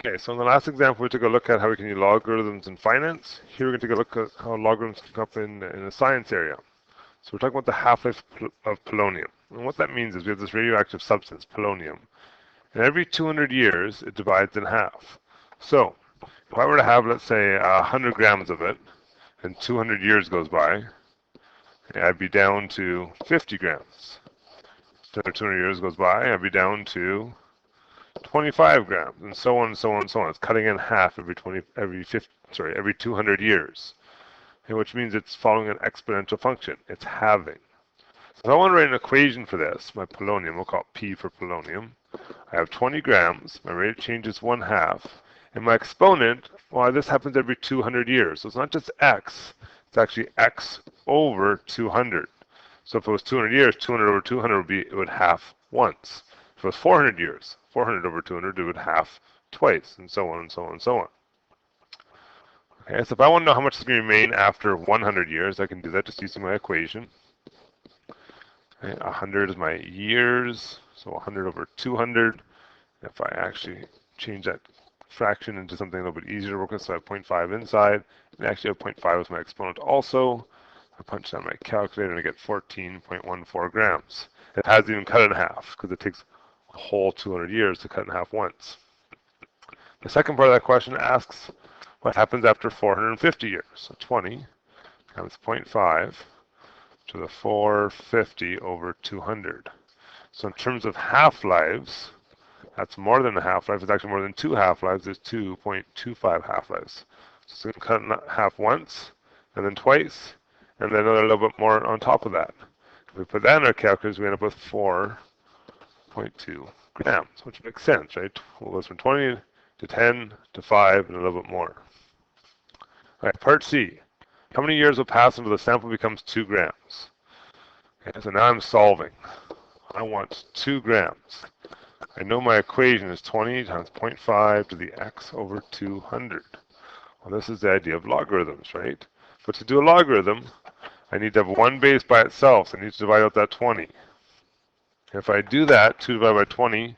Okay, so in the last example, we took a look at how we can use logarithms in finance. Here we're going to take a look at how logarithms can come up in the science area. So we're talking about the half-life of polonium. And what that means is we have this radioactive substance, polonium. And every 200 years, it divides in half. So if I were to have, let's say, 100 grams of it, and 200 years goes by, I'd be down to 50 grams. Another 200 years goes by, I'd be down to 25 grams, and so on and so on and so on. It's cutting in half every 200 years, which means it's following an exponential function. It's halving. So if I want to write an equation for this, my polonium, we'll call it P for polonium. I have 20 grams, my rate of change is 1/2, and my exponent, well, this happens every 200 years. So it's not just x, it's actually x over 200. So if it was 200 years, 200 over 200 it would half once. If it was 400 years, 400 over 200, it would half twice, and so on and so on and so on. Okay, so if I want to know how much is going to remain after 100 years, I can do that just using my equation. Okay, 100 is my years, so 100 over 200. If I actually change that fraction into something a little bit easier to work with, so I have 0.5 inside, and actually I have 0.5 as my exponent also. I punch down my calculator and I get 14.14 grams. It hasn't even cut in half because it takes a whole 200 years to cut in half once. The second part of that question asks what happens after 450 years. So 20 times 0.5 to the 450 over 200. So in terms of half-lives, that's more than a half-life. It's actually more than 2 half-lives. There's 2.25 half-lives. So it's going to cut in half once, and then twice, and then another little bit more on top of that. If we put that in our calculators, we end up with 4.2 grams, which makes sense, right? It goes from 20 to 10 to 5 and a little bit more. All right, part C. How many years will pass until the sample becomes 2 grams? Okay, so now I'm solving. I want 2 grams. I know my equation is 20 times 0.5 to the x over 200. Well, this is the idea of logarithms, right? But to do a logarithm, I need to have one base by itself, so I need to divide out that 20. If I do that, 2 divided by 20,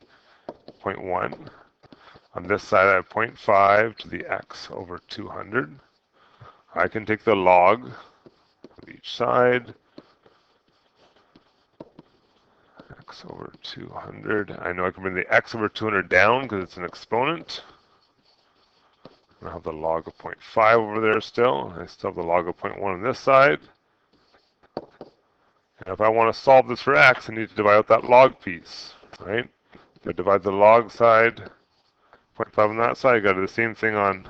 0.1. On this side, I have 0.5 to the x over 200. I can take the log of each side, x over 200. I know I can bring the x over 200 down because it's an exponent. I have the log of 0.5 over there still. I still have the log of 0.1 on this side. And if I want to solve this for x, I need to divide out that log piece, right? So I divide the log side, 0.5 on that side. I got to do the same thing on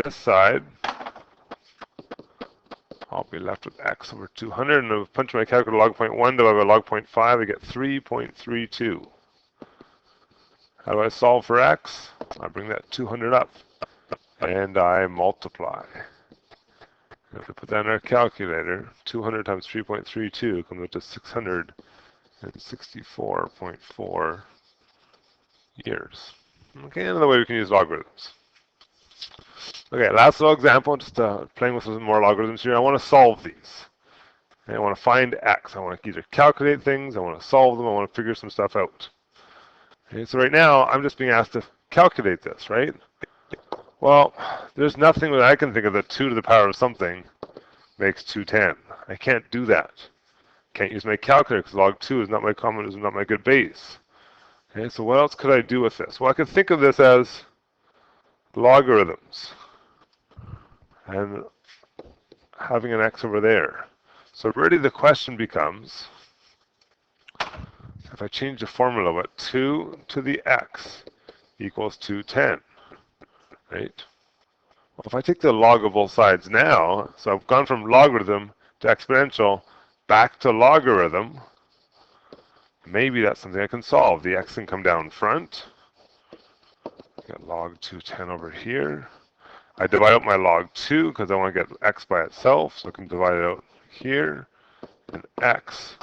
this side. I'll be left with x over 200, and I'll punch my calculator log 0.1 divided by log 0.5, I get 3.32. How do I solve for x? I bring that 200 up, and I multiply. If we put that in our calculator, 200 times 3.32 comes up to 664.4 years. Okay, another way we can use logarithms. Okay, last little example, just playing with some more logarithms here. I want to solve these. And I want to find x. I want to either calculate things, I want to solve them, I want to figure some stuff out. Okay, so right now, I'm just being asked to calculate this, right? Well, there's nothing that I can think of that 2 to the power of something makes 210. I can't do that. Can't use my calculator because log 2 is not my common, is not my good base. Okay, so what else could I do with this? Well, I could think of this as logarithms and having an x over there. So really the question becomes, if I change the formula, what 2 to the x equals 210, right? Well, if I take the log of both sides now, so I've gone from logarithm to exponential back to logarithm, maybe that's something I can solve. The x can come down front. Get log 210 over here. I divide out my log 2 because I want to get x by itself, so I can divide it out here, and x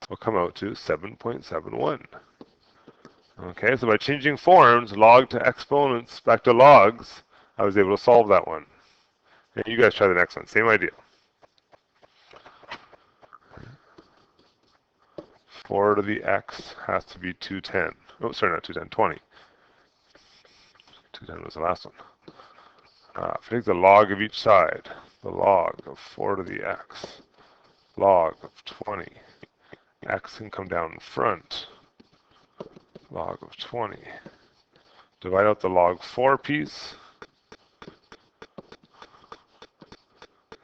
will come out to 7.71. Okay, so by changing forms, log to exponents back to logs, I was able to solve that one. And you guys try the next one, same idea. 4 to the x has to be 210. Oh, sorry, not 210, 20. 210 was the last one. If I take the log of each side, the log of 4 to the x, log of 20, x can come down in front, log of 20. Divide out the log 4 piece,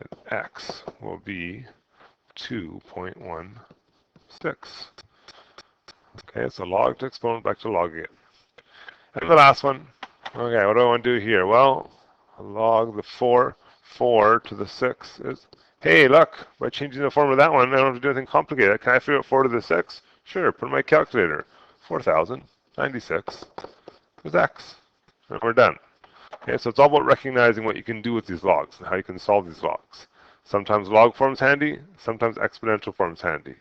and x will be 2.16. Okay, so log to exponent back to log again. And the last one, okay, what do I want to do here? Well, log the 4 to the 6 is, hey, look, by changing the form of that one, I don't have to do anything complicated. Can I figure out 4 to the 6? Sure, put in my calculator. 4,096 is x. And we're done. Okay, so it's all about recognizing what you can do with these logs and how you can solve these logs. Sometimes log form's handy, sometimes exponential form's handy.